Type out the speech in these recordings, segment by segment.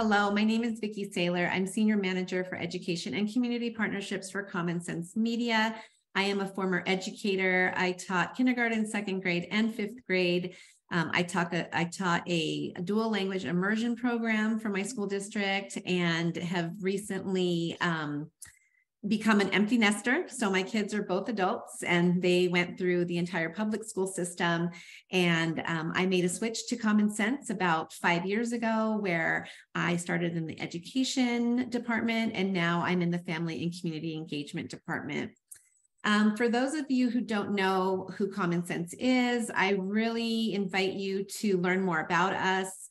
Hello, my name is Vicki Saylor. I'm Senior Manager for Education and Community Partnerships for Common Sense Media. I am a former educator. I taught kindergarten, second grade, and fifth grade. I taught a dual language immersion program for my school district and have recently become an empty nester. So my kids are both adults and they went through the entire public school system. And I made a switch to Common Sense about 5 years ago, where I started in the education department and now I'm in the family and community engagement department. For those of you who don't know who Common Sense is, I really invite you to learn more about us.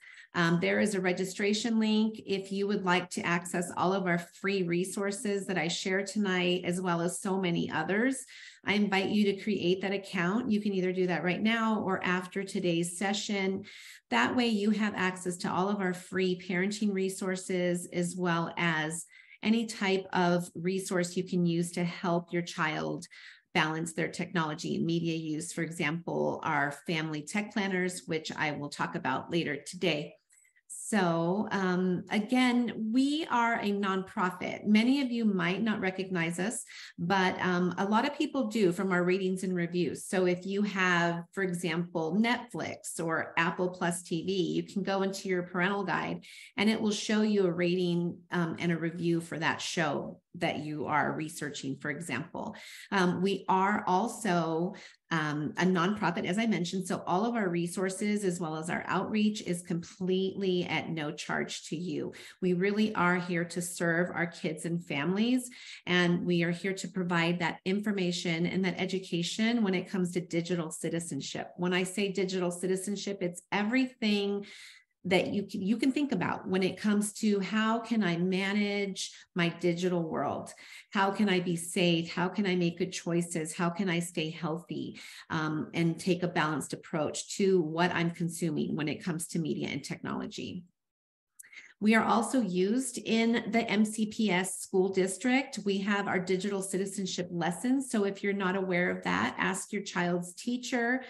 There is a registration link if you would like to access all of our free resources that I share tonight, as well as so many others. I invite you to create that account. You can either do that right now or after today's session. That way you have access to all of our free parenting resources, as well as any type of resource you can use to help your child balance their technology and media use. For example, our family tech planners, which I will talk about later today. So again, we are a nonprofit. Many of you might not recognize us, but a lot of people do from our ratings and reviews. So if you have, for example, Netflix or Apple Plus TV, you can go into your parental guide and it will show you a rating and a review for that show that you are researching, for example. We are also a nonprofit, as I mentioned, so all of our resources as well as our outreach is completely at no charge to you. We really are here to serve our kids and families, and we are here to provide that information and that education when it comes to digital citizenship. When I say digital citizenship, it's everything that you can think about when it comes to how can I manage my digital world? How can I be safe? How can I make good choices? How can I stay healthy and take a balanced approach to what I'm consuming when it comes to media and technology? We are also used in the MCPS school district. We have our digital citizenship lessons. So if you're not aware of that, ask your child's teacher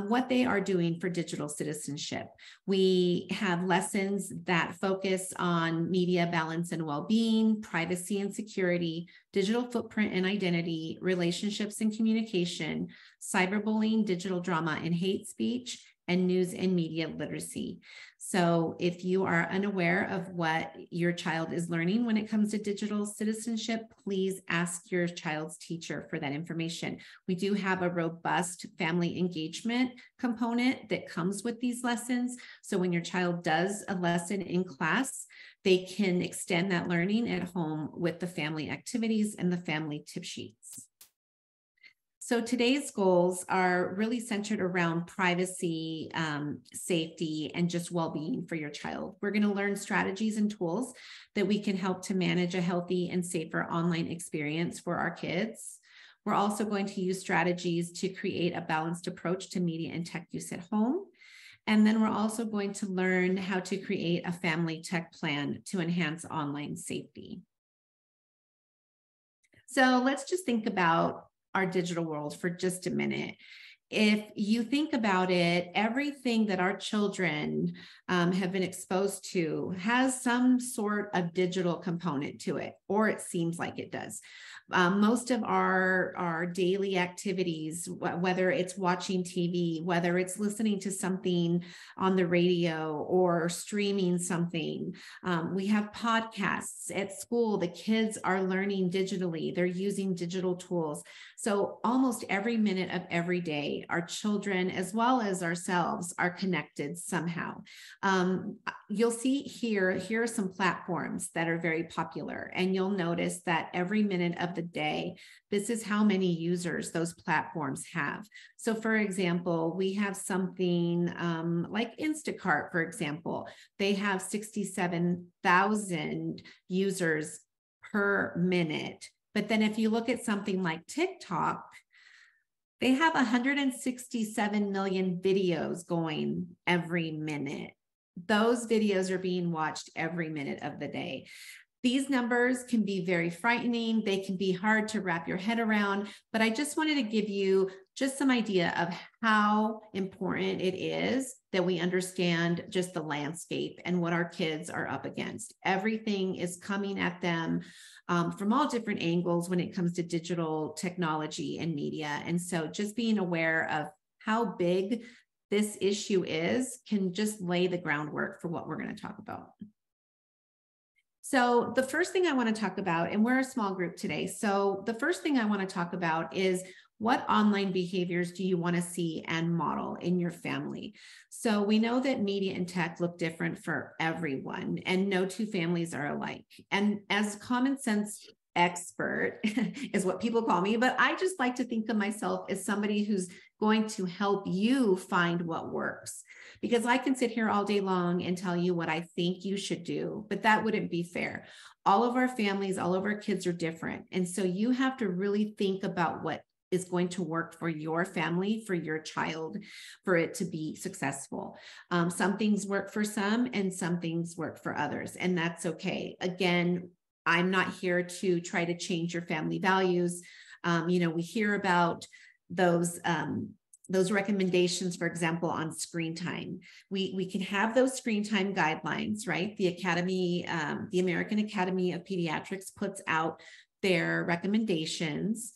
what they are doing for digital citizenship. We have lessons that focus on media balance and well-being, privacy and security, digital footprint and identity, relationships and communication, cyberbullying, digital drama and hate speech, and news and media literacy. So if you are unaware of what your child is learning when it comes to digital citizenship, please ask your child's teacher for that information. We do have a robust family engagement component that comes with these lessons. So when your child does a lesson in class, they can extend that learning at home with the family activities and the family tip sheets. So today's goals are really centered around privacy, safety, and just well-being for your child. We're going to learn strategies and tools that we can help to manage a healthy and safer online experience for our kids. We're also going to use strategies to create a balanced approach to media and tech use at home. And then we're also going to learn how to create a family tech plan to enhance online safety. So let's just think about our digital world for just a minute. If you think about it, everything that our children have been exposed to has some sort of digital component to it, or it seems like it does. Most of our daily activities, whether it's watching TV, whether it's listening to something on the radio or streaming something, we have podcasts at school. The kids are learning digitally. They're using digital tools. So almost every minute of every day, our children, as well as ourselves, are connected somehow. You'll see here are some platforms that are very popular, and you'll notice that every minute of the day, this is how many users those platforms have. So for example, we have something like Instacart, for example. They have 67,000 users per minute. But then if you look at something like TikTok, they have 167 million videos going every minute. Those videos are being watched every minute of the day. These numbers can be very frightening. They can be hard to wrap your head around, but I just wanted to give you just some idea of how important it is that we understand just the landscape and what our kids are up against. Everything is coming at them from all different angles when it comes to digital technology and media. And so just being aware of how big this issue is can just lay the groundwork for what we're going to talk about. So the first thing I want to talk about, and we're a small group today, so the first thing I want to talk about is what online behaviors do you want to see and model in your family? So we know that media and tech look different for everyone, and no two families are alike. And as common sense expert is what people call me, but I just like to think of myself as somebody who's going to help you find what works. Because I can sit here all day long and tell you what I think you should do, but that wouldn't be fair. All of our families, all of our kids are different. And so you have to really think about what is going to work for your family, for your child, for it to be successful. Some things work for some and some things work for others, and that's okay. Again, I'm not here to try to change your family values. We hear about those recommendations, for example, on screen time. We can have those screen time guidelines, right? The American Academy of Pediatrics puts out their recommendations.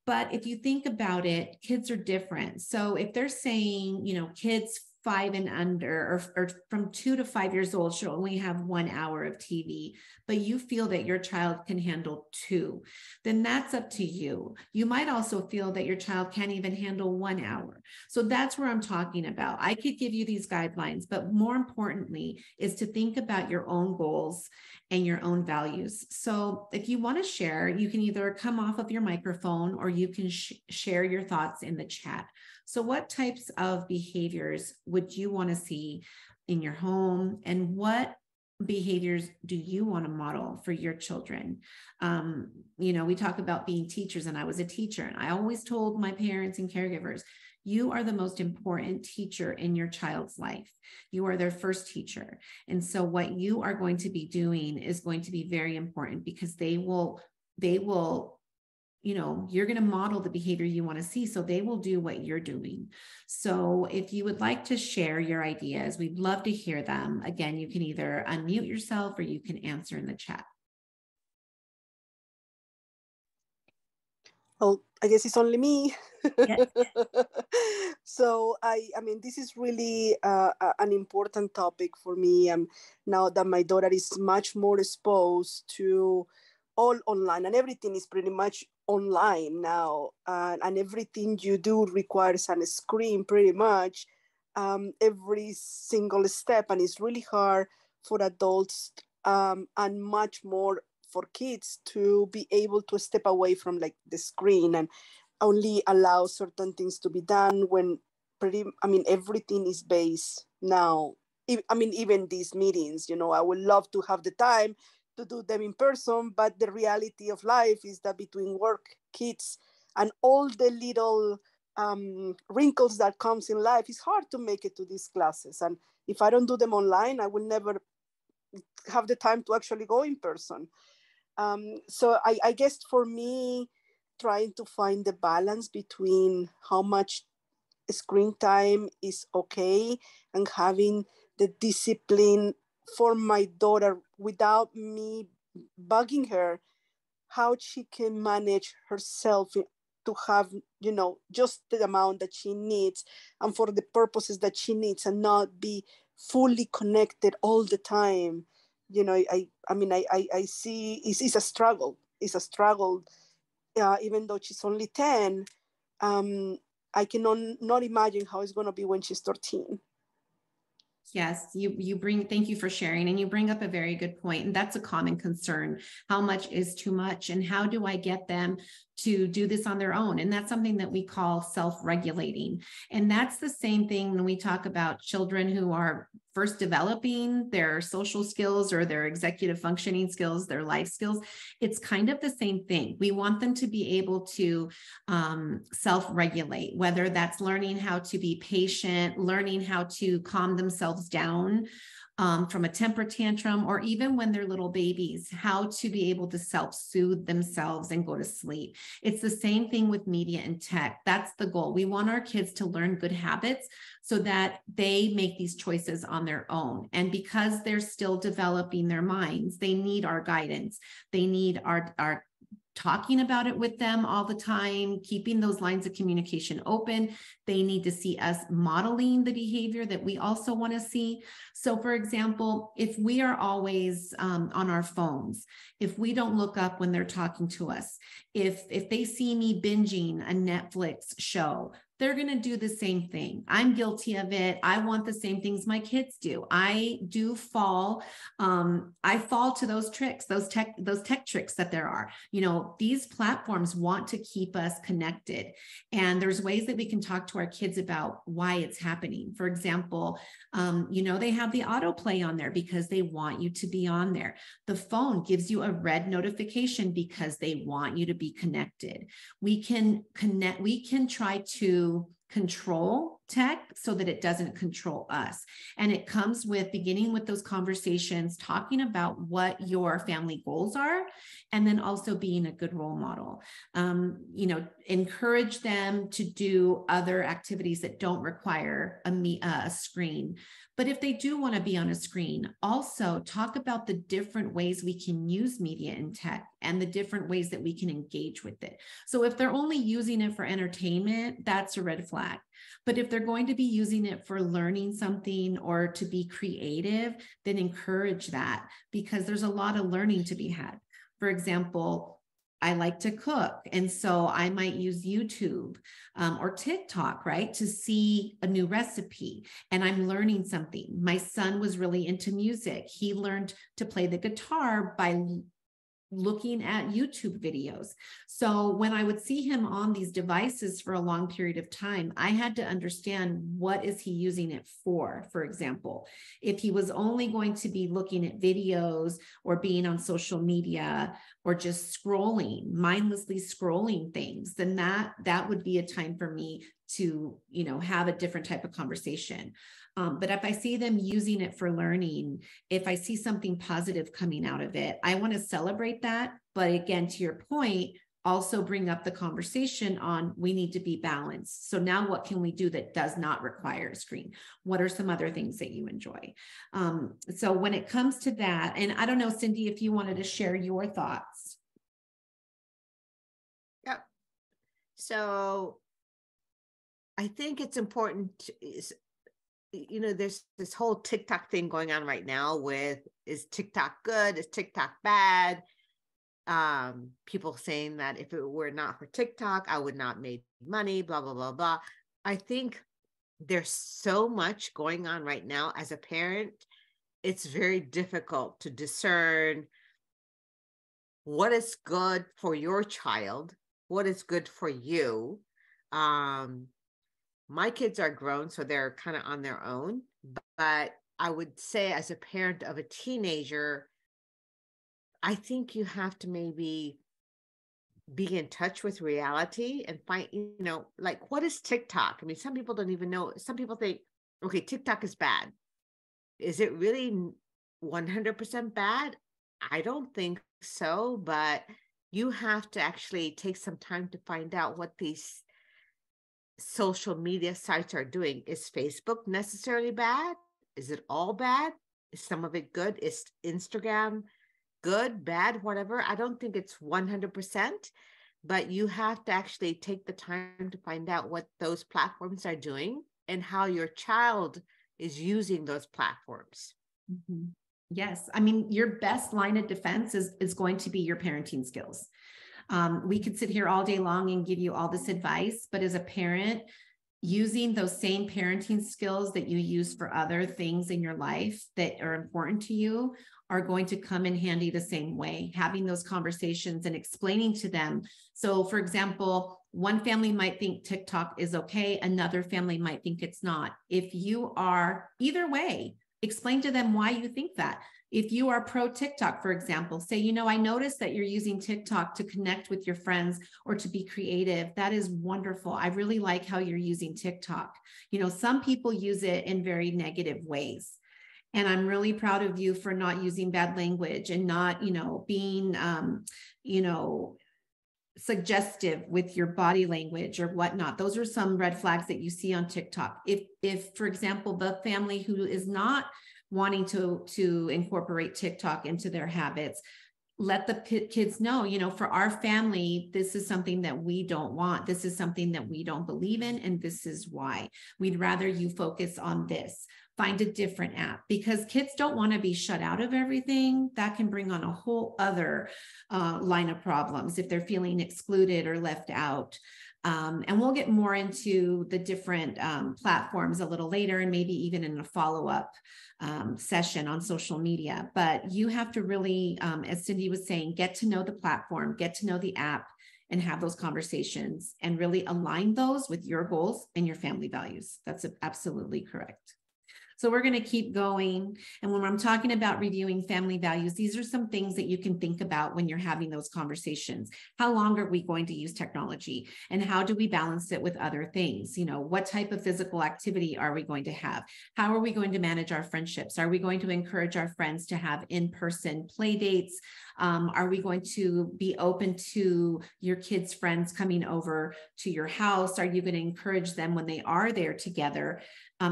But if you think about it, kids are different. So if they're saying, kids 5 and under, or from 2 to 5 years old should only have 1 hour of TV, but you feel that your child can handle 2, then that's up to you. You might also feel that your child can't even handle 1 hour. So that's where I'm talking about. I could give you these guidelines, but more importantly is to think about your own goals and your own values. So if you want to share, you can either come off of your microphone or you can share your thoughts in the chat. So what types of behaviors would you want to see in your home, and what behaviors do you want to model for your children? We talk about being teachers, and I was a teacher, and I always told my parents and caregivers, you are the most important teacher in your child's life. You are their first teacher. And so what you are going to be doing is going to be very important, because they will you're going to model the behavior you want to see, so they will do what you're doing. So if you would like to share your ideas, we'd love to hear them. Again, you can either unmute yourself or you can answer in the chat. Well, I guess it's only me. Yes. So I mean, this is really an important topic for me. Now that my daughter is much more exposed to all online, and everything is pretty much online now, and everything you do requires a screen pretty much, every single step, and it's really hard for adults, and much more for kids to be able to step away from like the screen and only allow certain things to be done when everything is based now. Even these meetings, I would love to have the time to do them in person, but the reality of life is that between work, kids, and all the little wrinkles that comes in life, it's hard to make it to these classes. And if I don't do them online, I will never have the time to actually go in person. So I guess for me, trying to find the balance between how much screen time is okay and having the discipline for my daughter without me bugging her, how she can manage herself to have, just the amount that she needs and for the purposes that she needs, and not be fully connected all the time. I see it's a struggle. It's a struggle. Even though she's only 10, I cannot not imagine how it's going to be when she's 13. Yes, thank you for sharing. And you bring up a very good point. And that's a common concern. How much is too much? And how do I get them to do this on their own? And that's something that we call self-regulating. And that's the same thing when we talk about children who are first developing their social skills or their executive functioning skills, their life skills. It's kind of the same thing. We want them to be able to self-regulate, whether that's learning how to be patient, learning how to calm themselves down, from a temper tantrum, or even when they're little babies, how to be able to self-soothe themselves and go to sleep. It's the same thing with media and tech. That's the goal. We want our kids to learn good habits so that they make these choices on their own. And because they're still developing their minds, they need our guidance. They need our talking about it with them all the time, keeping those lines of communication open. They need to see us modeling the behavior that we also want to see. So for example, if we are always on our phones, if we don't look up when they're talking to us, if they see me binging a Netflix show, they're going to do the same thing. I'm guilty of it. I want the same things my kids do. I do fall. I fall to those tricks, those tech tricks that there are. You know, these platforms want to keep us connected. And there's ways that we can talk to our kids about why it's happening. For example, you know, they have the autoplay on there because they want you to be on there. The phone gives you a red notification because they want you to be connected. We can try to control tech so that it doesn't control us. And it comes with beginning with those conversations, talking about what your family goals are, and then also being a good role model. You know, encourage them to do other activities that don't require a screen. But if they do want to be on a screen, also talk about the different ways we can use media and tech and the different ways that we can engage with it. So if they're only using it for entertainment, that's a red flag. But if they're going to be using it for learning something or to be creative, then encourage that, because there's a lot of learning to be had. For example, I like to cook. And so I might use YouTube or TikTok, right, to see a new recipe. And I'm learning something. My son was really into music. He learned to play the guitar by looking at YouTube videos. So when I would see him on these devices for a long period of time, I had to understand, what is he using it for example. If he was only going to be looking at videos or being on social media or just scrolling, mindlessly scrolling things, then that would be a time for me to, you know, have a different type of conversation. But if I see them using it for learning, if I see something positive coming out of it, I want to celebrate that. But again, to your point, also bring up the conversation on, we need to be balanced. So now what can we do that does not require a screen? What are some other things that you enjoy? So when it comes to that, and I don't know, Cindy, if you wanted to share your thoughts. Yep. So I think it's important to, you know, there's this whole TikTok thing going on right now with, is TikTok good? Is TikTok bad? People saying that if it were not for TikTok, I would not make money, blah, blah, blah, blah. I think there's so much going on right now. As a parent, it's very difficult to discern what is good for your child, what is good for you. My kids are grown, so they're kind of on their own. But I would say, as a parent of a teenager, I think you have to maybe be in touch with reality and find, you know, like, what is TikTok? I mean, some people don't even know. Some people think, okay, TikTok is bad. Is it really 100% bad? I don't think so, but you have to actually take some time to find out what these social media sites are doing. Is Facebook necessarily bad? Is it all bad? Is some of it good? Is Instagram good, bad, whatever? I don't think it's 100%, but you have to actually take the time to find out what those platforms are doing and how your child is using those platforms. Mm-hmm. Yes. I mean, your best line of defense is going to be your parenting skills. We could sit here all day long and give you all this advice, but as a parent, using those same parenting skills that you use for other things in your life that are important to you are going to come in handy the same way, having those conversations and explaining to them. So for example, one family might think TikTok is okay. Another family might think it's not. If you are either way, explain to them why you think that. If you are pro TikTok, for example, say, you know, I noticed that you're using TikTok to connect with your friends or to be creative. That is wonderful. I really like how you're using TikTok. You know, some people use it in very negative ways. And I'm really proud of you for not using bad language and not, being, suggestive with your body language or whatnot. Those are some red flags that you see on TikTok. If for example, the family who is not wanting to incorporate TikTok into their habits, let the kids know, for our family, this is something that we don't want. This is something that we don't believe in. And this is why. We'd rather you focus on this. Find a different app, because kids don't want to be shut out of everything. That can bring on a whole other line of problems if they're feeling excluded or left out. And we'll get more into the different platforms a little later, and maybe even in a follow-up session on social media. But you have to really, as Cindy was saying, get to know the platform, get to know the app, and have those conversations and really align those with your goals and your family values. That's absolutely correct. So we're going to keep going. And when I'm talking about reviewing family values, these are some things that you can think about when you're having those conversations. How long are we going to use technology? And how do we balance it with other things? What type of physical activity are we going to have? How are we going to manage our friendships? Are we going to encourage our friends to have in-person play dates? Are we going to be open to your kids' friends coming over to your house? Are you going to encourage them when they are there together?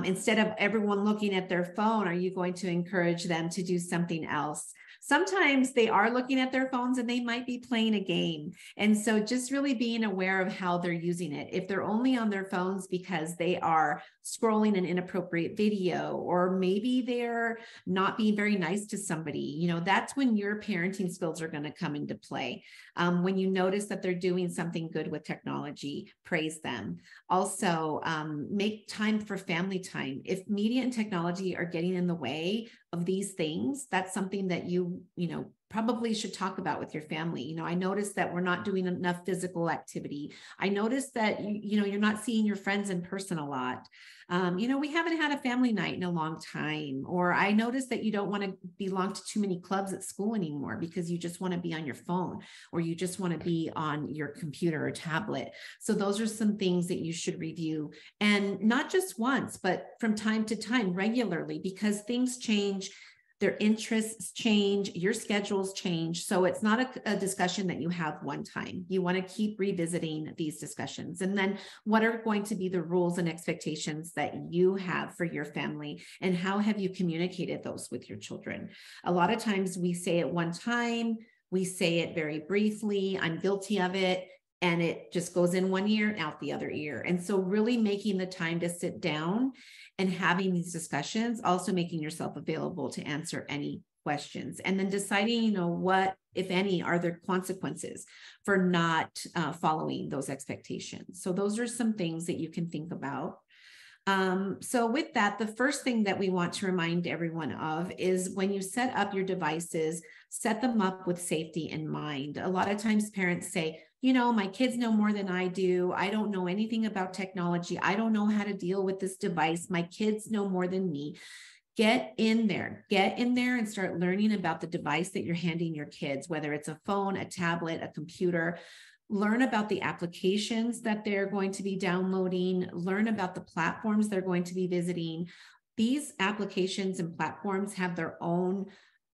Instead of everyone looking at their phone, are you going to encourage them to do something else? Sometimes they are looking at their phones and they might be playing a game. And so just really being aware of how they're using it. If they're only on their phones because they are scrolling an inappropriate video, or maybe they're not being very nice to somebody, that's when your parenting skills are going to come into play. When you notice that they're doing something good with technology, praise them. Also, make time for family time. If media and technology are getting in the way of these things, that's something that you probably should talk about with your family. I noticed that we're not doing enough physical activity. I noticed that, you're not seeing your friends in person a lot. We haven't had a family night in a long time. Or I noticed that you don't want to belong to too many clubs at school anymore because you just want to be on your phone, or you just want to be on your computer or tablet. So those are some things that you should review, and not just once, but from time to time, regularly, because things change. Their interests change, your schedules change. So it's not a discussion that you have one time. You want to keep revisiting these discussions. And then what are going to be the rules and expectations that you have for your family? And how have you communicated those with your children? A lot of times we say it one time, we say it very briefly, I'm guilty of it, and it just goes in one ear and out the other ear. And so really making the time to sit down and having these discussions, also making yourself available to answer any questions, and then deciding, what, if any, are there consequences for not following those expectations. So those are some things that you can think about. So with that, the first thing that we want to remind everyone of is when you set up your devices, set them up with safety in mind. A lot of times parents say, my kids know more than I do. I don't know anything about technology. I don't know how to deal with this device. My kids know more than me. Get in there and start learning about the device that you're handing your kids, whether it's a phone, a tablet, a computer. Learn about the applications that they're going to be downloading, learn about the platforms they're going to be visiting. These applications and platforms have their own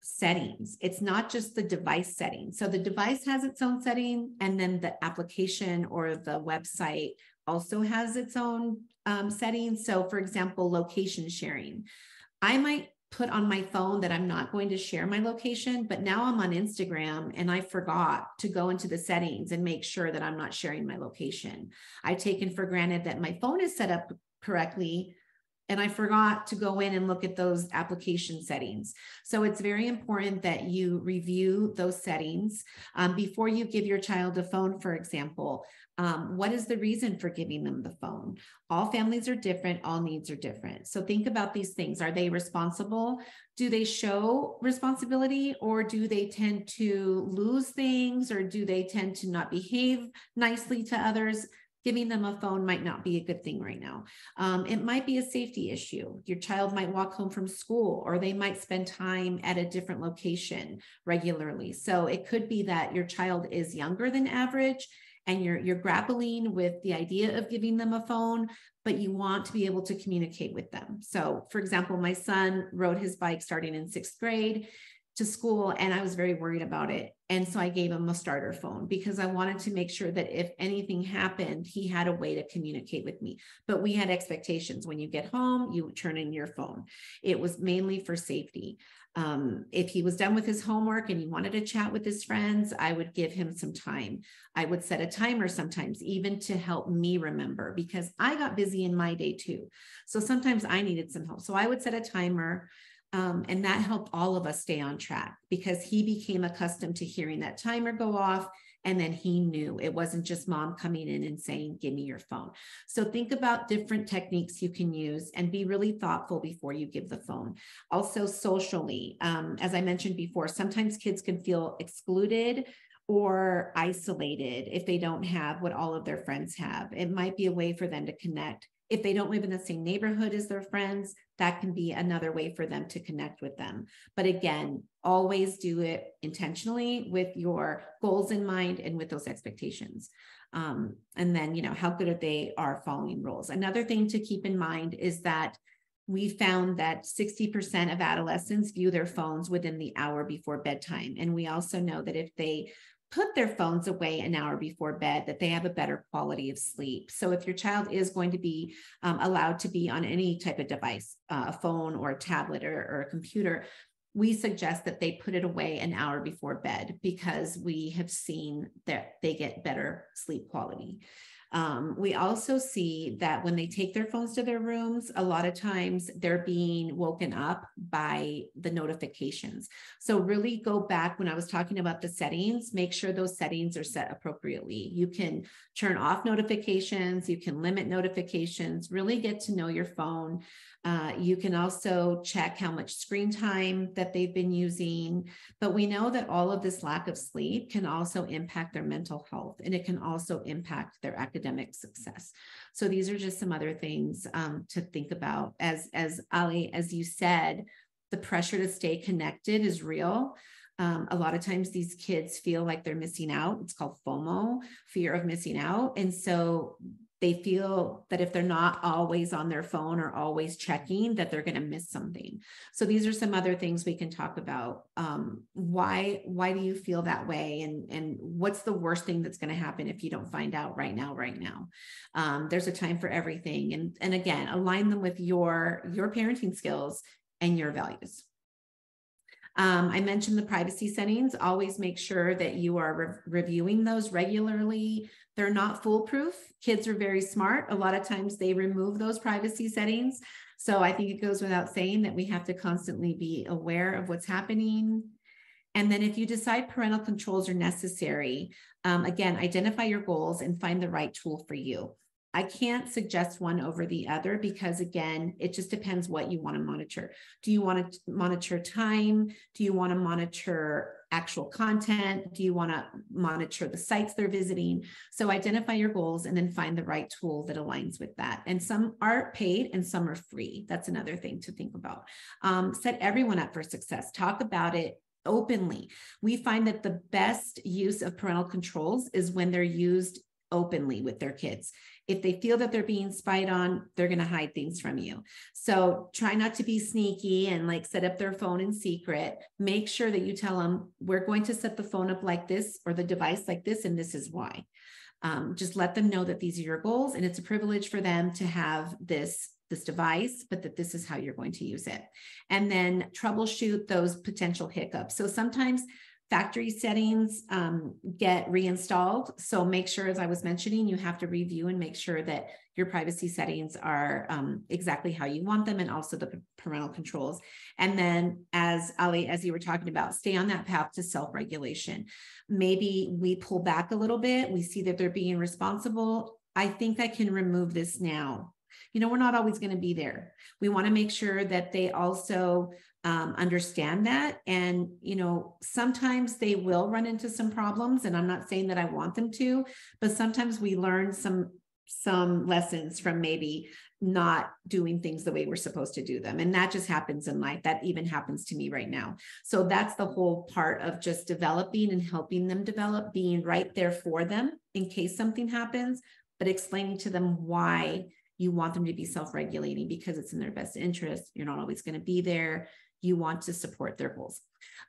settings. It's not just the device setting. So the device has its own setting, and then the application or the website also has its own settings. So for example, location sharing. I might put on my phone that I'm not going to share my location, but now I'm on Instagram and I forgot to go into the settings and make sure that I'm not sharing my location. I've taken for granted that my phone is set up correctly, and I forgot to go in and look at those application settings. So it's very important that you review those settings before you give your child a phone, for example. What is the reason for giving them the phone? All families are different, all needs are different. So think about these things. Are they responsible? Do they show responsibility, or do they tend to lose things, or do they tend to not behave nicely to others? Giving them a phone might not be a good thing right now. It might be a safety issue. Your child might walk home from school, or they might spend time at a different location regularly. So it could be that your child is younger than average, and you're grappling with the idea of giving them a phone, but you want to be able to communicate with them. So for example, my son rode his bike starting in 6th grade to school, and I was very worried about it. And so I gave him a starter phone because I wanted to make sure that if anything happened, he had a way to communicate with me. But we had expectations. When you get home, you turn in your phone. It was mainly for safety. If he was done with his homework and he wanted to chat with his friends, I would give him some time. I would set a timer sometimes, even to help me remember, because I got busy in my day too. So sometimes I needed some help. So I would set a timer. And that helped all of us stay on track because he became accustomed to hearing that timer go off. And then he knew it wasn't just mom coming in and saying, give me your phone. So think about different techniques you can use and be really thoughtful before you give the phone. Also socially, as I mentioned before, sometimes kids can feel excluded or isolated if they don't have what all of their friends have. It might be a way for them to connect. If they don't live in the same neighborhood as their friends, that can be another way for them to connect with them. But again, always do it intentionally with your goals in mind and with those expectations. And then, how good they are following rules. Another thing to keep in mind is that we found that 60% of adolescents view their phones within the hour before bedtime. And we also know that if they put their phones away an hour before bed, that they have a better quality of sleep. So if your child is going to be allowed to be on any type of device, a phone or a tablet or a computer, we suggest that they put it away an hour before bed because we have seen that they get better sleep quality. We also see that when they take their phones to their rooms, a lot of times they're being woken up by the notifications. So really go back when I was talking about the settings, make sure those settings are set appropriately. You can turn off notifications, you can limit notifications, really get to know your phone. You can also check how much screen time that they've been using, but we know that all of this lack of sleep can also impact their mental health, and it can also impact their academic success. So these are just some other things to think about. As Ali, as you said, the pressure to stay connected is real. A lot of times these kids feel like they're missing out. It's called FOMO, fear of missing out. And so they feel that if they're not always on their phone or always checking, that they're going to miss something. So these are some other things we can talk about. Why do you feel that way? And what's the worst thing that's going to happen if you don't find out right now? There's a time for everything. And again, align them with your parenting skills and your values. I mentioned the privacy settings. Always make sure that you are reviewing those regularly. They're not foolproof. Kids are very smart. A lot of times they remove those privacy settings. So I think it goes without saying that we have to constantly be aware of what's happening. And then if you decide parental controls are necessary, again, identify your goals and find the right tool for you. I can't suggest one over the other because, again, it just depends what you want to monitor. Do you want to monitor time? Do you want to monitor actual content? Do you want to monitor the sites they're visiting? So identify your goals and then find the right tool that aligns with that. And some are paid and some are free. That's another thing to think about. Set everyone up for success. Talk about it openly. We find that the best use of parental controls is when they're used openly with their kids. If they feel that they're being spied on, they're going to hide things from you. So try not to be sneaky and like set up their phone in secret. Make sure that you tell them, we're going to set the phone up like this or the device like this, and this is why. Just let them know that these are your goals, and it's a privilege for them to have this device, but that this is how you're going to use it. And then troubleshoot those potential hiccups. So sometimes factory settings get reinstalled. So make sure, as I was mentioning, you have to review and make sure that your privacy settings are exactly how you want them, and also the parental controls. And then, as Ali, as you were talking about, stay on that path to self-regulation. Maybe we pull back a little bit. We see that they're being responsible. I think I can remove this now. We're not always going to be there. We want to make sure that they also understand that. And, sometimes they will run into some problems, and I'm not saying that I want them to, but sometimes we learn some lessons from maybe not doing things the way we're supposed to do them. And that just happens in life. That even happens to me right now. So that's the whole part of just developing and helping them develop, being right there for them in case something happens, but explaining to them why you want them to be self-regulating, because it's in their best interest. You're not always going to be there. You want to support their goals.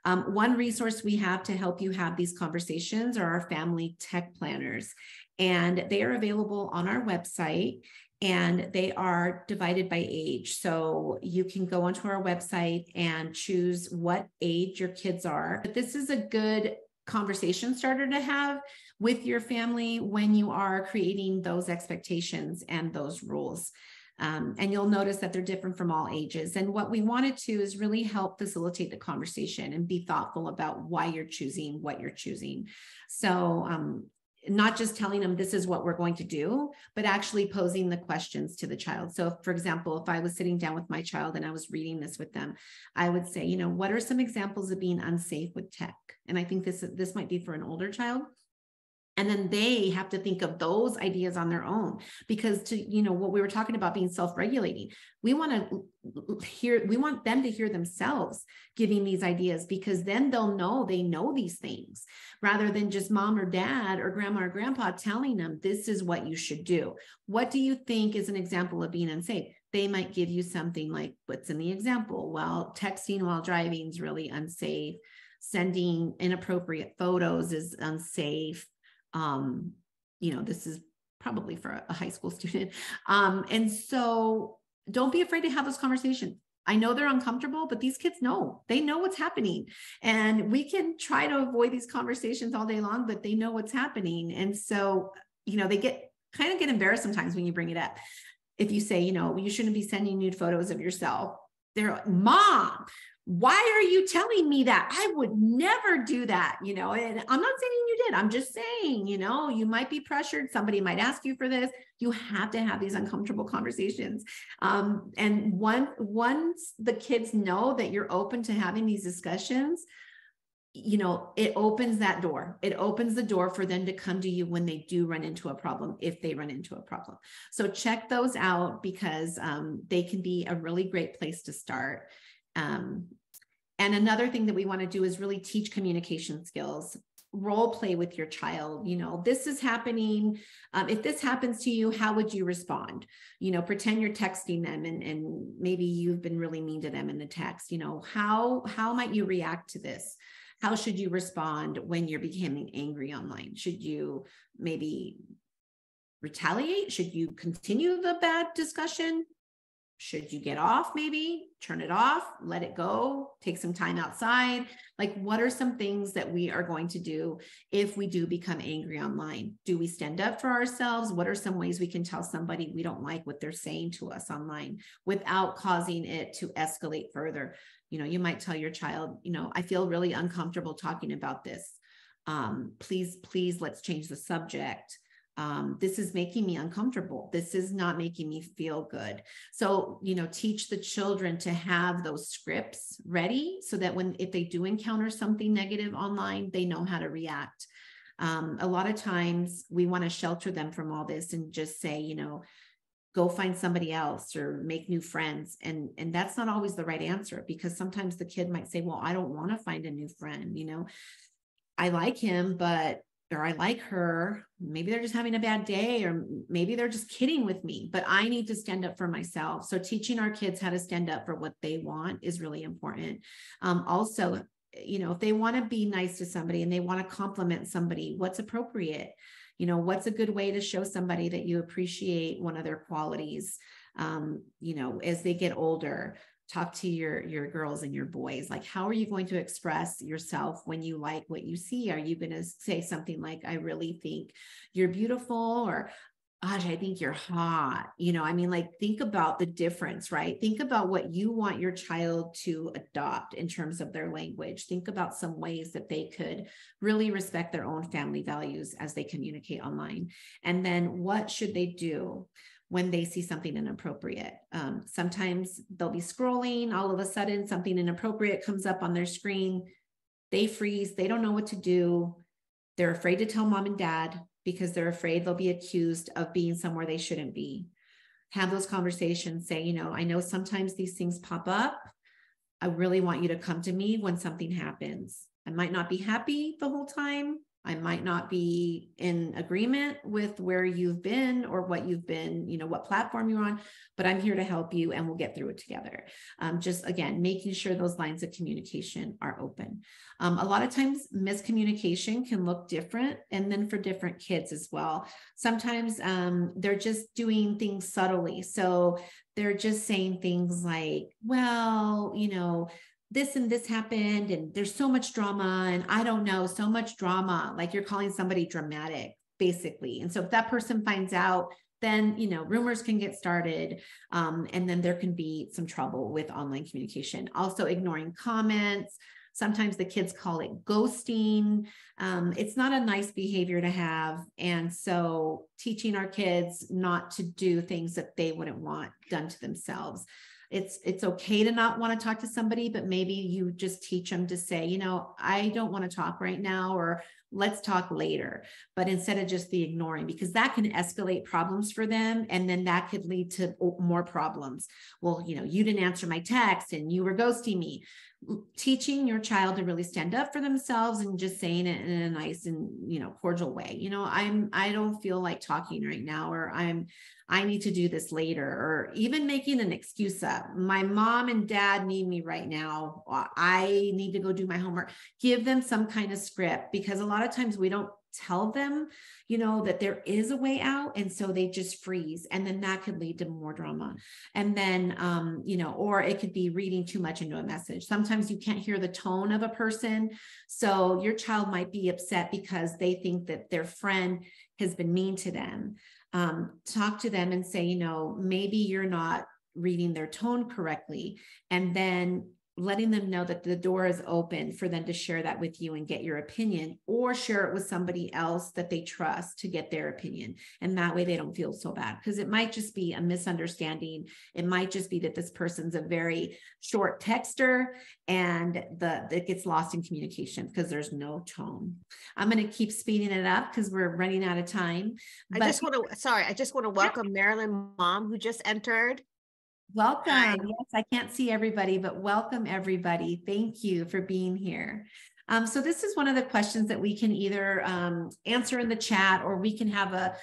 One resource we have to help you have these conversations are our family tech planners, and they are available on our website, and they are divided by age. So you can go onto our website and choose what age your kids are. But this is a good conversation starter to have with your family when you are creating those expectations and those rules. And you'll notice that they're different from all ages. And what we wanted to is really help facilitate the conversation and be thoughtful about why you're choosing what you're choosing. So not just telling them this is what we're going to do, but actually posing the questions to the child. So for example, if I was sitting down with my child and I was reading this with them, I would say, you know, what are some examples of being unsafe with tech? And I think this might be for an older child. And then they have to think of those ideas on their own, because to, you know, what we were talking about being self-regulating, we want them to hear themselves giving these ideas, because then they'll know they know these things, rather than just mom or dad or grandma or grandpa telling them, this is what you should do. What do you think is an example of being unsafe? They might give you something like, what's in the example? Well, texting while driving is really unsafe. Sending inappropriate photos is unsafe. You know, this is probably for a high school student. And so don't be afraid to have those conversations. I know they're uncomfortable, but these kids know, they know what's happening, and we can try to avoid these conversations all day long, but they know what's happening. And so, you know, they get embarrassed sometimes when you bring it up. If you say, you know, you shouldn't be sending nude photos of yourself, they're like, Mom, why are you telling me that? I would never do that, you know, and I'm not saying you did. I'm just saying, you know, you might be pressured. Somebody might ask you for this. You have to have these uncomfortable conversations. And once the kids know that you're open to having these discussions, you know, it opens that door. It opens the door for them to come to you when they do run into a problem, if they run into a problem. So check those out, because they can be a really great place to start. And another thing that we want to do is really teach communication skills. Role play with your child. You know, this is happening. If this happens to you, how would you respond? You know, pretend you're texting them and maybe you've been really mean to them in the text. You know, how might you react to this? How should you respond when you're becoming angry online? Should you maybe retaliate? Should you continue the bad discussion? Should you get off, maybe turn it off, let it go, take some time outside? Like, what are some things that we are going to do if we do become angry online? Do we stand up for ourselves? What are some ways we can tell somebody we don't like what they're saying to us online without causing it to escalate further? You know, you might tell your child, you know, I feel really uncomfortable talking about this. Please, let's change the subject. This is making me uncomfortable. This is not making me feel good. So, you know, teach the children to have those scripts ready so that if they do encounter something negative online, they know how to react. A lot of times we want to shelter them from all this and just say, you know, go find somebody else or make new friends. And that's not always the right answer, because sometimes the kid might say, well, I don't want to find a new friend. You know, I like him, or I like her. Maybe they're just having a bad day, or maybe they're just kidding with me, but I need to stand up for myself. So teaching our kids how to stand up for what they want is really important. Also, you know, if they want to be nice to somebody and they want to compliment somebody, what's appropriate? You know, what's a good way to show somebody that you appreciate one of their qualities? You know, as they get older, talk to your girls and your boys. Like, how are you going to express yourself when you like what you see? Are you going to say something like, I really think you're beautiful, or gosh, I think you're hot? You know, I mean, like, think about the difference, right? Think about what you want your child to adopt in terms of their language. Think about some ways that they could really respect their own family values as they communicate online. And then what should they do when they see something inappropriate? Sometimes they'll be scrolling, all of a sudden something inappropriate comes up on their screen. They freeze, they don't know what to do. They're afraid to tell mom and dad because they're afraid they'll be accused of being somewhere they shouldn't be. have those conversations, say, I know sometimes these things pop up. I really want you to come to me when something happens. I might not be happy the whole time. I might not be in agreement with where you've been or what you've been, what platform you're on, but I'm here to help you and we'll get through it together. Just again, making sure those lines of communication are open. A lot of times miscommunication can look different, and then for different kids as well. Sometimes they're just doing things subtly. So they're just saying things like, well, this and this happened and there's so much drama and I don't know, so much drama, like you're calling somebody dramatic, basically. And so if that person finds out, then, rumors can get started. And then there can be some trouble with online communication. Also ignoring comments. Sometimes the kids call it ghosting. It's not a nice behavior to have. And so teaching our kids not to do things that they wouldn't want done to themselves. It's okay to not want to talk to somebody, but maybe you just teach them to say, I don't want to talk right now, or let's talk later. But instead of just the ignoring, because that can escalate problems for them. And then that could lead to more problems. Well, you didn't answer my text and you were ghosting me. Teaching your child to really stand up for themselves and just saying it in a nice and, cordial way. I don't feel like talking right now, or I need to do this later, or even making an excuse up. My mom and dad need me right now. I need to go do my homework. Give them some kind of script, because a lot of times we don't tell them, that there is a way out. And so they just freeze. And then that could lead to more drama. And then, or it could be reading too much into a message. Sometimes you can't hear the tone of a person. So your child might be upset because they think that their friend has been mean to them. Talk to them and say, maybe you're not reading their tone correctly. And then letting them know that the door is open for them to share that with you and get your opinion, or share it with somebody else that they trust to get their opinion. And that way they don't feel so bad, because it might just be a misunderstanding. It might just be that this person's a very short texter and it gets lost in communication because there's no tone. I'm going to keep speeding it up because we're running out of time. I just want to welcome Marilyn Mom, who just entered. Welcome. Hi. Yes, I can't see everybody, but welcome everybody. Thank you for being here. So this is one of the questions that we can either answer in the chat, or we can have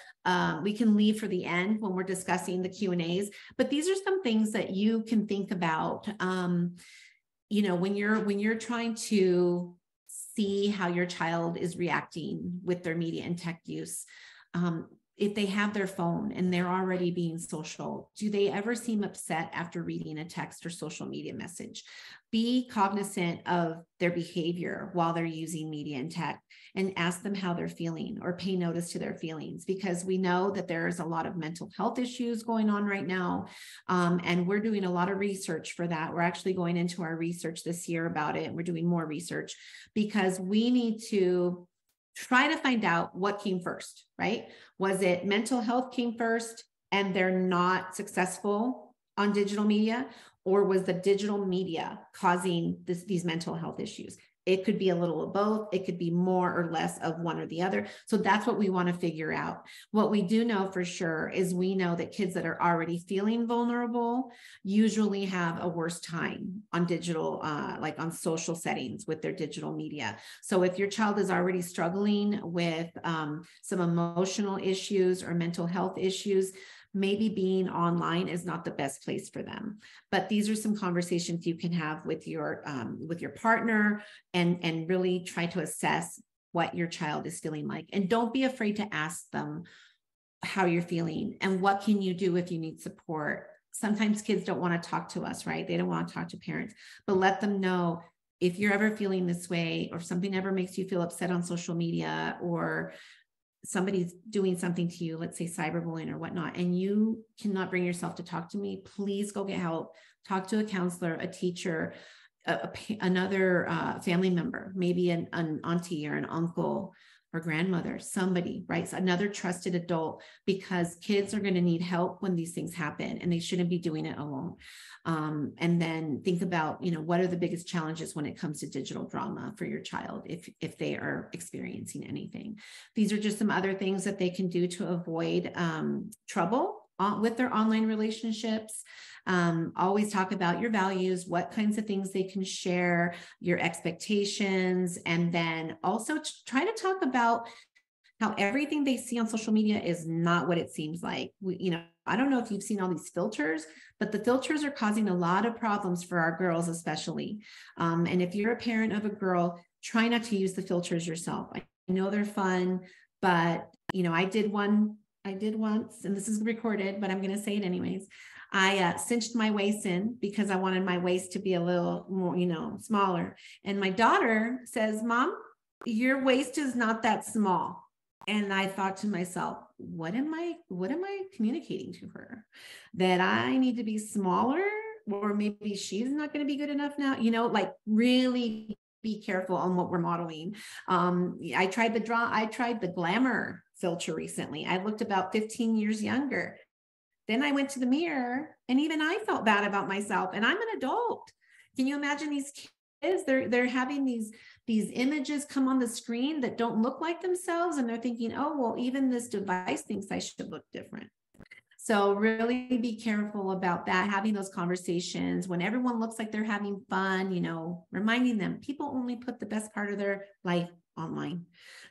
we can leave for the end when we're discussing the Q&As. But these are some things that you can think about, when you're trying to see how your child is reacting with their media and tech use. If they have their phone and they're already being social, do they ever seem upset after reading a text or social media message? Be cognizant of their behavior while they're using media and tech, and ask them how they're feeling, or pay notice to their feelings, because we know that there's a lot of mental health issues going on right now. And we're doing a lot of research for that. We're actually going into our research this year about it. And we're doing more research because we need to try to find out what came first, right? Was it mental health came first and they're not successful on digital media? Or was the digital media causing these mental health issues? It could be a little of both. It could be more or less of one or the other. So that's what we want to figure out. What we do know for sure is we know that kids that are already feeling vulnerable usually have a worse time on digital, like on social settings with their digital media. So if your child is already struggling with some emotional issues or mental health issues, maybe being online is not the best place for them. But these are some conversations you can have with your partner, and really try to assess what your child is feeling like. And don't be afraid to ask them how you're feeling and what can you do if you need support. Sometimes kids don't want to talk to us, right? They don't want to talk to parents, but let them know if you're ever feeling this way, or something ever makes you feel upset on social media, or somebody's doing something to you, let's say cyberbullying or whatnot, and you cannot bring yourself to talk to me, please go get help. Talk to a counselor, a teacher, another family member, maybe an auntie or an uncle or grandmother, somebody, right? So another trusted adult, because kids are going to need help when these things happen, and they shouldn't be doing it alone. And then think about, what are the biggest challenges when it comes to digital drama for your child, if they are experiencing anything. These are just some other things that they can do to avoid trouble with their online relationships. Always talk about your values, what kinds of things they can share, your expectations, and then also try to talk about how everything they see on social media is not what it seems like. I don't know if you've seen all these filters, but the filters are causing a lot of problems for our girls, especially. And if you're a parent of a girl, try not to use the filters yourself. I know they're fun, but I did once, and this is recorded, but I'm going to say it anyways. I cinched my waist in because I wanted my waist to be a little more, smaller. And my daughter says, "Mom, your waist is not that small." And I thought to myself, what am I communicating to her? That I need to be smaller, or maybe she's not going to be good enough now, like really be careful on what we're modeling. I tried the glamour filter recently. I looked about 15 years younger. Then I went to the mirror and even I felt bad about myself, and I'm an adult. Can you imagine these kids? They're having these images come on the screen that don't look like themselves, and they're thinking, oh, well, even this device thinks I should look different. So really be careful about that, having those conversations when everyone looks like they're having fun, reminding them people only put the best part of their life online.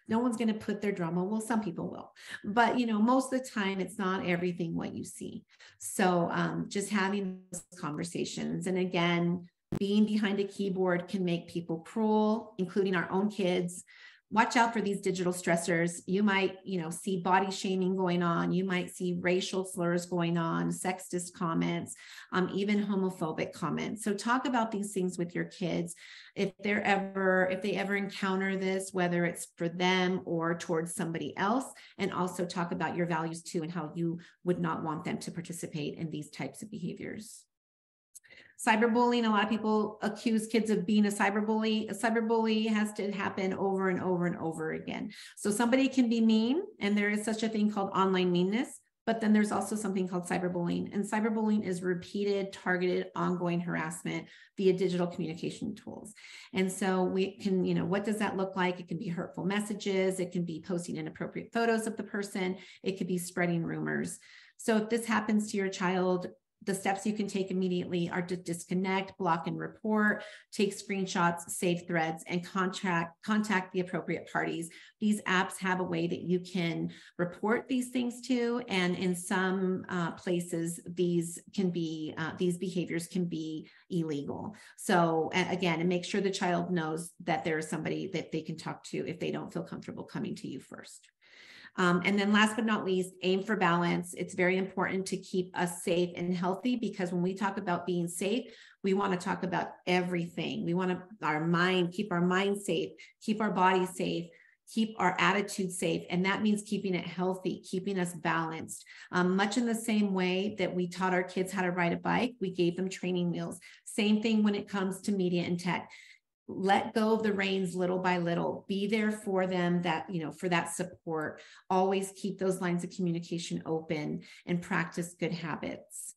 No one's going to put their drama. Well, some people will, but most of the time it's not everything what you see. So just having those conversations. And again, being behind a keyboard can make people cruel, including our own kids. Watch out for these digital stressors. You might, see body shaming going on. You might see racial slurs going on, sexist comments, even homophobic comments. So talk about these things with your kids. If they ever encounter this, whether it's for them or towards somebody else, and also talk about your values too, and how you would not want them to participate in these types of behaviors. Cyberbullying, a lot of people accuse kids of being a cyberbully. A cyberbully has to happen over and over and over again. So somebody can be mean, and there is such a thing called online meanness, but then there's also something called cyberbullying. And cyberbullying is repeated, targeted, ongoing harassment via digital communication tools. And so we can, what does that look like? It can be hurtful messages. It can be posting inappropriate photos of the person. It could be spreading rumors. So if this happens to your child, the steps you can take immediately are to disconnect, block and report, take screenshots, save threads, and contact the appropriate parties. These apps have a way that you can report these things to, and in some places, these behaviors can be illegal. So again, and make sure the child knows that there is somebody that they can talk to if they don't feel comfortable coming to you first. And then last but not least, aim for balance. It's very important to keep us safe and healthy, because when we talk about being safe, we want to talk about everything. We want to keep our mind safe, keep our body safe, keep our attitude safe. And that means keeping it healthy, keeping us balanced. Much in the same way that we taught our kids how to ride a bike, we gave them training wheels. Same thing when it comes to media and tech. Let go of the reins little by little. Be there for them, for that support. Always keep those lines of communication open and practice good habits.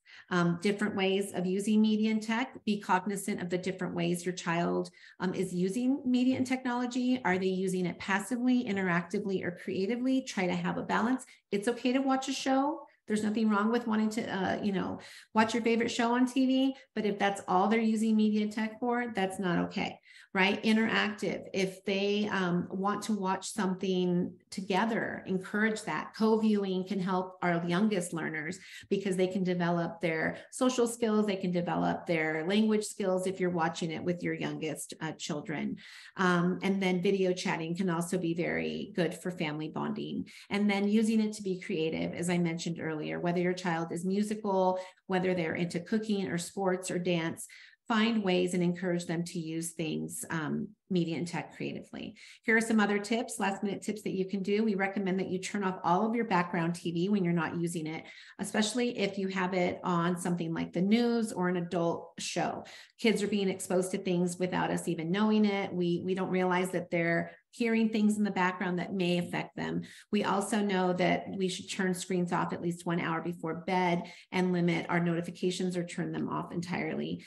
Different ways of using media and tech. Be cognizant of the different ways your child is using media and technology. Are they using it passively, interactively, or creatively? Try to have a balance. It's okay to watch a show. There's nothing wrong with wanting to, watch your favorite show on TV, but if that's all they're using media tech for, that's not okay, right? Interactive. If they want to watch something together, encourage that. Co-viewing can help our youngest learners because they can develop their social skills. They can develop their language skills if you're watching it with your youngest children. And then video chatting can also be very good for family bonding. And then using it to be creative, as I mentioned earlier, whether your child is musical, whether they're into cooking or sports or dance, find ways and encourage them to use things, media and tech creatively. Here are some other tips, last minute tips that you can do. We recommend that you turn off all of your background TV when you're not using it, especially if you have it on something like the news or an adult show. Kids are being exposed to things without us even knowing it. We don't realize that they're hearing things in the background that may affect them. We also know that we should turn screens off at least 1 hour before bed and limit our notifications or turn them off entirely.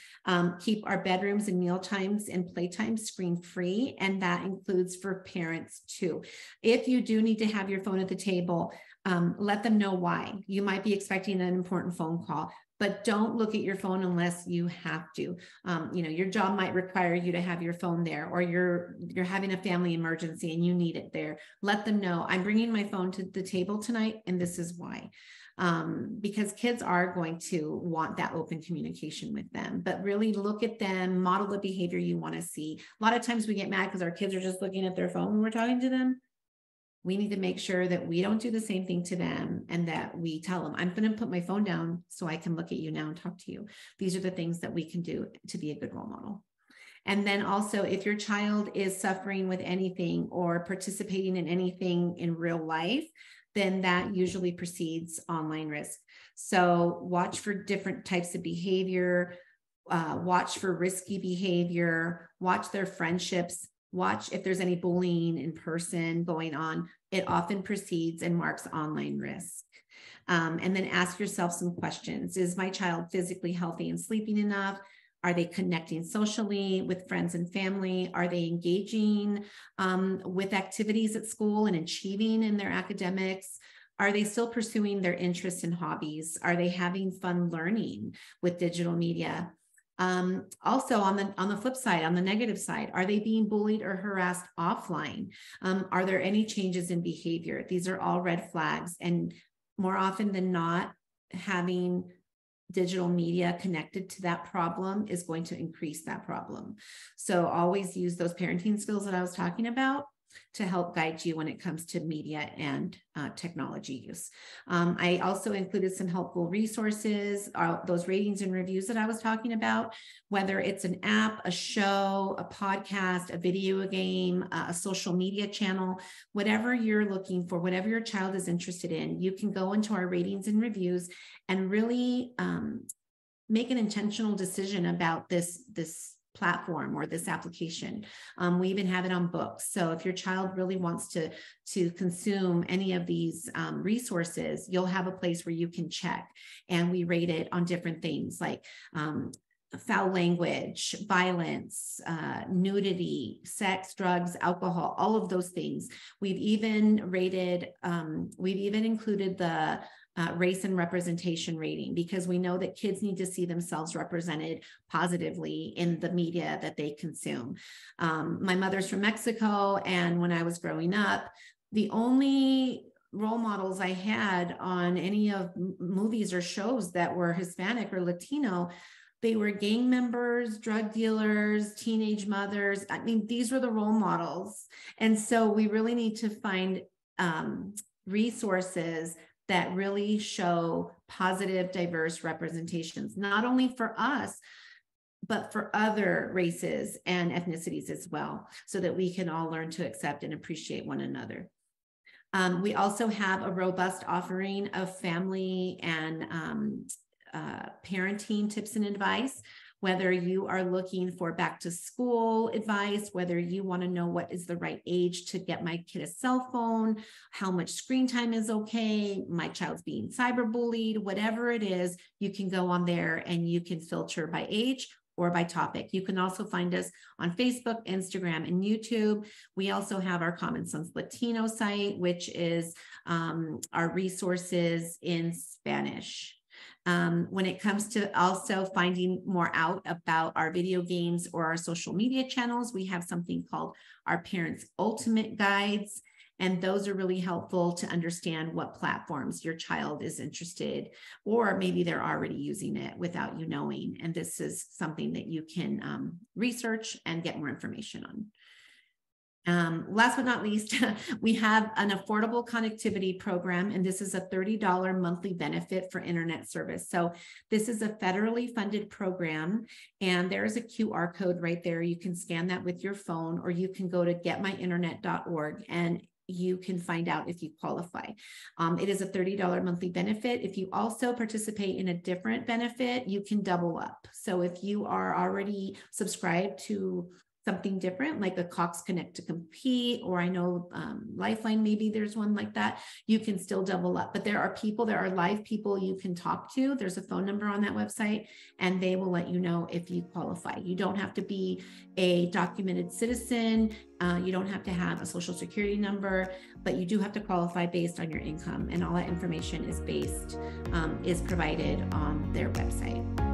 Keep our bedrooms and meal times and playtime screen free, and that includes for parents too. If you do need to have your phone at the table, let them know why. You might be expecting an important phone call, but don't look at your phone unless you have to. Your job might require you to have your phone there, or you're having a family emergency and you need it there. Let them know, I'm bringing my phone to the table tonight, and this is why. Because kids are going to want that open communication with them, but really look at them, model the behavior you want to see. A lot of times we get mad because our kids are just looking at their phone when we're talking to them. We need to make sure that we don't do the same thing to them, and that we tell them, I'm going to put my phone down so I can look at you now and talk to you. These are the things that we can do to be a good role model. And then also, if your child is suffering with anything or participating in anything in real life, then that usually precedes online risk. So watch for different types of behavior, watch for risky behavior, watch their friendships, watch if there's any bullying in person going on. It often precedes and marks online risk. And then ask yourself some questions. Is my child physically healthy and sleeping enough? Are they connecting socially with friends and family? Are they engaging with activities at school and achieving in their academics? Are they still pursuing their interests and hobbies? Are they having fun learning with digital media? Also on the flip side, on the negative side, are they being bullied or harassed offline? Are there any changes in behavior? These are all red flags, and more often than not, having digital media connected to that problem is going to increase that problem. So always use those parenting skills that I was talking about to help guide you when it comes to media and technology use. I also included some helpful resources, those ratings and reviews that I was talking about, whether it's an app, a show, a podcast, a video game, a social media channel, whatever you're looking for, whatever your child is interested in, you can go into our ratings and reviews and really make an intentional decision about this platform or this application. We even have it on books. So if your child really wants to consume any of these resources, you'll have a place where you can check, and we rate it on different things like foul language, violence, nudity, sex, drugs, alcohol, all of those things. We've even included the race and representation rating, because we know that kids need to see themselves represented positively in the media that they consume. My mother's from Mexico, and when I was growing up, the only role models I had on any of movies or shows that were Hispanic or Latino, they were gang members, drug dealers, teenage mothers. I mean, these were the role models. And so we really need to find resources that really show positive, diverse representations, not only for us, but for other races and ethnicities as well, so that we can all learn to accept and appreciate one another. We also have a robust offering of family and parenting tips and advice. Whether you are looking for back to school advice, whether you want to know what is the right age to get my kid a cell phone, how much screen time is okay, my child's being cyberbullied, whatever it is, you can go on there and you can filter by age or by topic. You can also find us on Facebook, Instagram, and YouTube. We also have our Common Sense Latino site, which is our resources in Spanish. When it comes to also finding more out about our video games or our social media channels, we have something called our Parents Ultimate Guides, and those are really helpful to understand what platforms your child is interested, or maybe they're already using it without you knowing. And this is something that you can research and get more information on. Last but not least, we have an affordable connectivity program, and this is a $30 monthly benefit for internet service. So this is a federally funded program, and there's a QR code right there. You can scan that with your phone, or you can go to getmyinternet.org and you can find out if you qualify. It is a $30 monthly benefit. If you also participate in a different benefit, you can double up. So if you are already subscribed to something different, like a Cox Connect to Compete, or I know Lifeline, maybe there's one like that, you can still double up. But there are live people you can talk to. There's a phone number on that website, and they will let you know if you qualify. You don't have to be a documented citizen. You don't have to have a social security number, but you do have to qualify based on your income, and all that information is provided on their website.